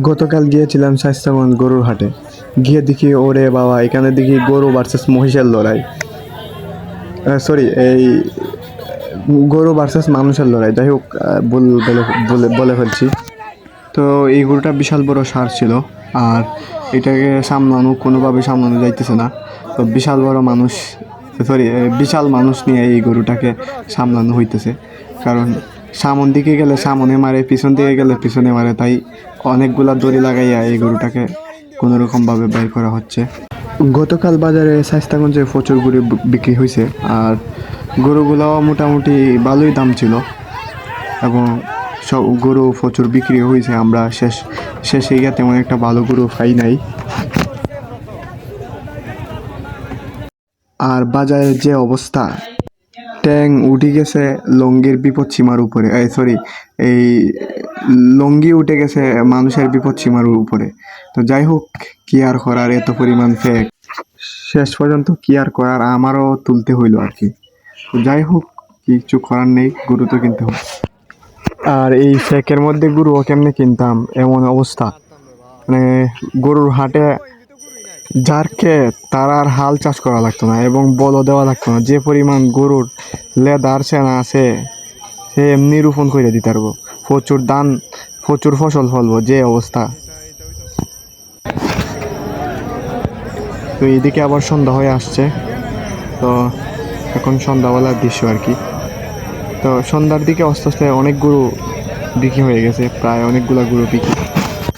গতকাল গিয়েছিলাম শায়েস্তাগঞ্জ গরুর হাটে, গিয়ে দেখি ওরে বাবা, এখানে দেখি গরু ভার্সেস মহিষের লড়াই। সরি, এই গরু ভার্সেস মানুষের লড়াই। যাই হোক, বলে ফেলছি। তো এই গরুটা বিশাল বড় সার ছিল, আর এটাকে কোনোভাবে সামলানো যাইতেছে না। তো বিশাল মানুষ নিয়ে এই গরুটাকে সামলানো হইতেছে, কারণ সামন দিকে গেলে সামনে মারে, পিছন দিকে গেলে পিছনে মারে, তাই অনেকগুলা দড়ি লাগাইয়া এই গরুটাকে কোনোরকমভাবে বের করা হচ্ছে। গতকাল বাজারে শায়েস্তাগঞ্জে প্রচুর গরু বিক্রি হয়েছে, আর গরুগুলাও মোটামুটি ভালোই দাম ছিল, এবং সব গরু প্রচুর বিক্রি হয়েছে। আমরা শেষে গিয়ে তেমন একটা ভালো গরু পাই নাই। আর বাজারের যে অবস্থা, ট্যাং উঠে গেছে লঙ্গির বিপদ সীমার উপরে, এই লঙ্গি উঠে গেছে মানুষের বিপদ সীমার উপরে। তো যাই হোক, কি আর করার, এত পরিমাণ ফেক, শেষ পর্যন্ত কি আর করার, আমারও তুলতে হইলো আর কি। তো যাই হোক, কিছু করার নেই, গরু তো কিনতে হবে। আর এই ফেকের মধ্যে গরুও কেমনে কিনতাম, এমন অবস্থা। মানে গরুর হাটে যারকে তার আর হাল চাষ করা লাগতো না, এবং বলও দেওয়া লাগতো না। যে পরিমাণ গরুর লেদার সেনা আছে, সে এমনি রোপণ করে দিতে পারবো, প্রচুর ফসল ফলবো, যে অবস্থা। তো এইদিকে আবার সন্ধ্যা হয়ে আসছে, তো এখন সন্ধ্যাবেলার দৃশ্য আর কি। তো সন্ধ্যার দিকে আস্তে আস্তে অনেক গরু বিক্রি হয়ে গেছে, প্রায় অনেকগুলা গরু বিক্রি।